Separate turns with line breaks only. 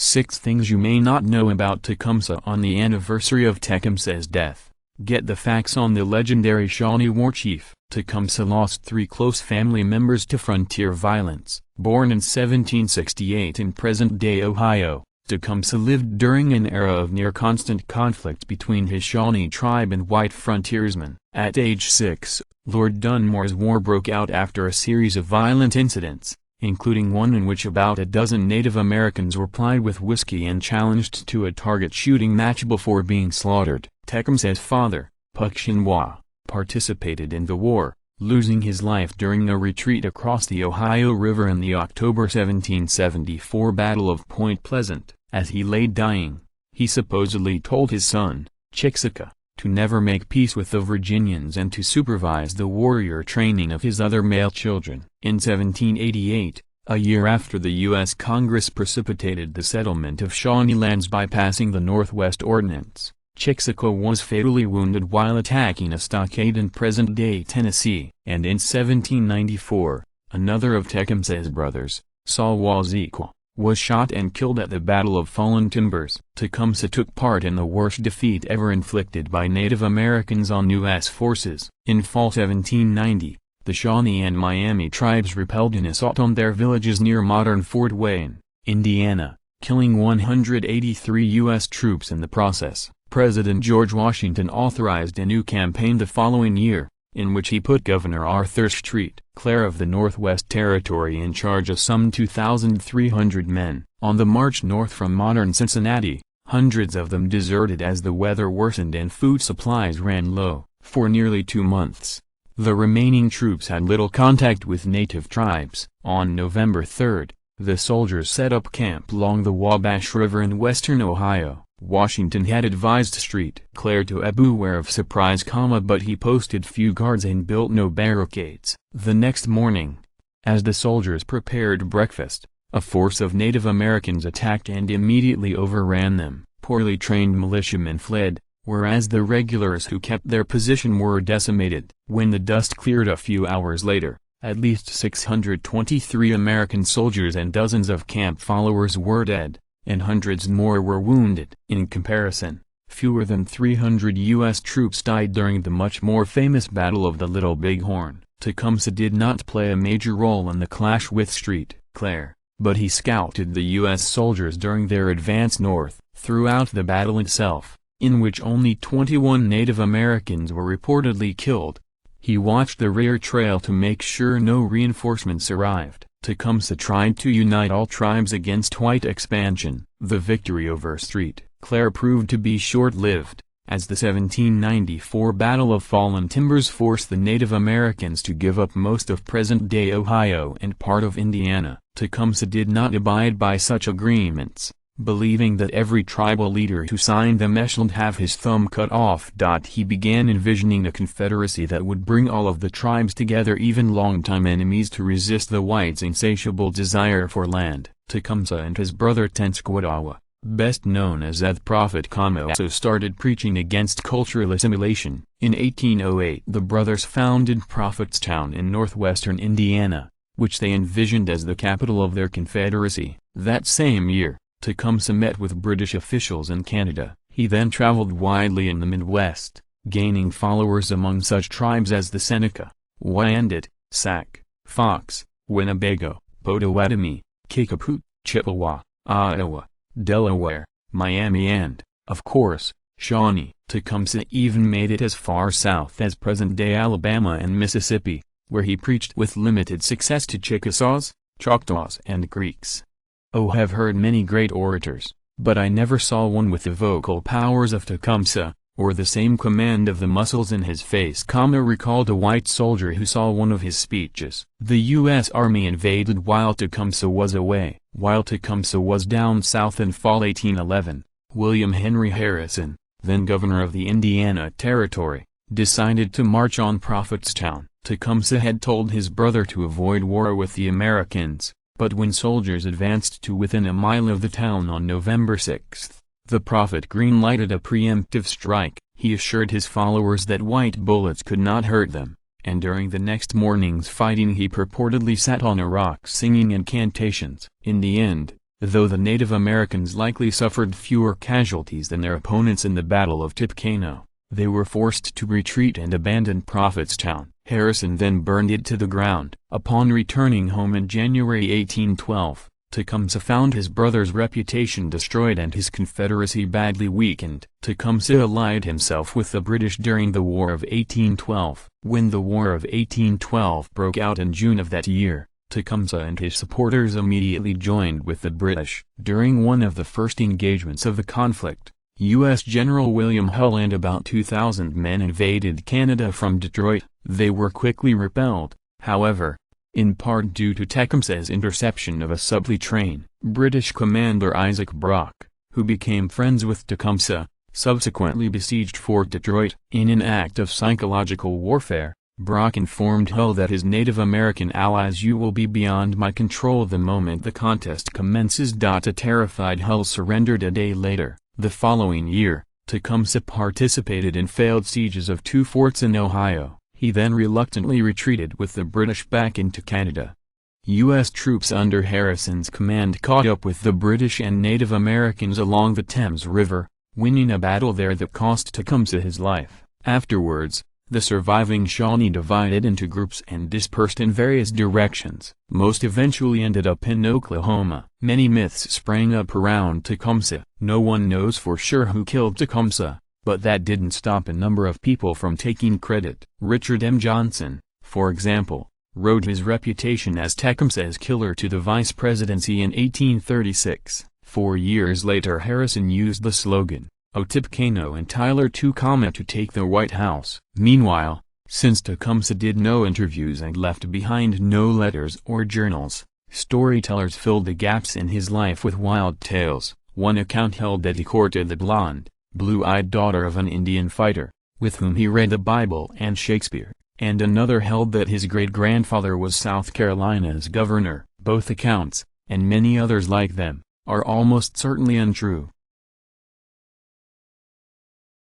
6 Things You May Not Know About Tecumseh. On the anniversary of Tecumseh's death, get the facts on the legendary Shawnee war chief. Tecumseh lost 3 close family members to frontier violence. Born in 1768 in present-day Ohio, Tecumseh lived during an era of near-constant conflict between his Shawnee tribe and white frontiersmen. At age 6, Lord Dunmore's War broke out after a series of violent incidents, including one in which about a dozen Native Americans were plied with whiskey and challenged to a target shooting match before being slaughtered. Tecumseh's father, Puckshinwau, participated in the war, losing his life during a retreat across the Ohio River in the October 1774 Battle of Point Pleasant. As he lay dying, he supposedly told his son, Tecumseh, to never make peace with the Virginians and to supervise the warrior training of his other male children. In 1788, a year after the U.S. Congress precipitated the settlement of Shawnee lands by passing the Northwest Ordinance, Tecumseh was fatally wounded while attacking a stockade in present-day Tennessee. And in 1794, another of Tecumseh's brothers, Salwaziqua, was shot and killed at the Battle of Fallen Timbers. Tecumseh took part in the worst defeat ever inflicted by Native Americans on U.S. forces. In fall 1790, the Shawnee and Miami tribes repelled an assault on their villages near modern Fort Wayne, Indiana, killing 183 U.S. troops in the process. President George Washington authorized a new campaign the following year, in which he put Governor Arthur St. Clair of the Northwest Territory in charge of some 2,300 men. On the march north from modern Cincinnati, hundreds of them deserted as the weather worsened and food supplies ran low. For nearly 2 months, the remaining troops had little contact with native tribes. On November 3, the soldiers set up camp along the Wabash River in western Ohio. Washington had advised St. Clair to beware of surprise, but he posted few guards and built no barricades. The next morning, as the soldiers prepared breakfast, a force of Native Americans attacked and immediately overran them. Poorly trained militiamen fled, whereas the regulars who kept their position were decimated. When the dust cleared a few hours later, at least 623 American soldiers and dozens of camp followers were dead, and hundreds more were wounded. In comparison, fewer than 300 U.S. troops died during the much more famous Battle of the Little Bighorn. Tecumseh did not play a major role in the clash with St. Clair, but he scouted the U.S. soldiers during their advance north. Throughout the battle itself, in which only 21 Native Americans were reportedly killed, he watched the rear trail to make sure no reinforcements arrived. Tecumseh tried to unite all tribes against white expansion. The victory over St. Clair proved to be short-lived, as the 1794 Battle of Fallen Timbers forced the Native Americans to give up most of present-day Ohio and part of Indiana. Tecumseh did not abide by such agreements, believing that every tribal leader who signed them should have his thumb cut off. He began envisioning a confederacy that would bring all of the tribes together, even longtime enemies, to resist the whites' insatiable desire for land. Tecumseh and his brother Tenskwatawa, best known as the Prophet Kamo, also started preaching against cultural assimilation. In 1808 the brothers founded Prophetstown in northwestern Indiana, which they envisioned as the capital of their confederacy. That same year, Tecumseh met with British officials in Canada. He then traveled widely in the Midwest, gaining followers among such tribes as the Seneca, Wyandot, Sac, Fox, Winnebago, Potawatomi, Kickapoo, Chippewa, Iowa, Delaware, Miami and, of course, Shawnee. Tecumseh even made it as far south as present-day Alabama and Mississippi, where he preached with limited success to Chickasaws, Choctaws and Creeks. "Oh, have heard many great orators, but I never saw one with the vocal powers of Tecumseh, or the same command of the muscles in his face," recalled a white soldier who saw one of his speeches. The U.S. Army invaded while Tecumseh was away. While Tecumseh was down south in fall 1811, William Henry Harrison, then governor of the Indiana Territory, decided to march on Prophetstown. Tecumseh had told his brother to avoid war with the Americans, but when soldiers advanced to within a mile of the town on November 6, the Prophet green-lighted a preemptive strike. He assured his followers that white bullets could not hurt them, and during the next morning's fighting he purportedly sat on a rock singing incantations. In the end, Though the Native Americans likely suffered fewer casualties than their opponents in the Battle of Tippecanoe, they were forced to retreat and abandon Prophetstown. Harrison then burned it to the ground. Upon returning home in January 1812, Tecumseh found his brother's reputation destroyed and his Confederacy badly weakened. Tecumseh allied himself with the British during the War of 1812. When the War of 1812 broke out in June of that year, Tecumseh and his supporters immediately joined with the British. During one of the first engagements of the conflict, U.S. General William Hull and about 2,000 men invaded Canada from Detroit. They were quickly repelled, however, in part due to Tecumseh's interception of a supply train. British commander Isaac Brock, who became friends with Tecumseh, subsequently besieged Fort Detroit. In an act of psychological warfare, Brock informed Hull that his Native American allies will be beyond my control the moment the contest commences. A terrified Hull surrendered a day later. The following year, Tecumseh participated in failed sieges of 2 forts in Ohio. He then reluctantly retreated with the British back into Canada. U.S. troops under Harrison's command caught up with the British and Native Americans along the Thames River, winning a battle there that cost Tecumseh his life. Afterwards, the surviving Shawnee divided into groups and dispersed in various directions. Most eventually ended up in Oklahoma. Many myths sprang up around Tecumseh. No one knows for sure who killed Tecumseh, but that didn't stop a number of people from taking credit. Richard M. Johnson, for example, rode his reputation as Tecumseh's killer to the vice presidency in 1836. 4 years later Harrison used the slogan, "O Tippecanoe and Tyler to come to take the White House." Meanwhile, since Tecumseh did no interviews and left behind no letters or journals, storytellers filled the gaps in his life with wild tales. One account held that he courted the blonde, blue-eyed daughter of an Indian fighter, with whom he read the Bible and Shakespeare, and another held that his great-grandfather was South Carolina's governor. Both accounts, and many others like them, are almost certainly untrue.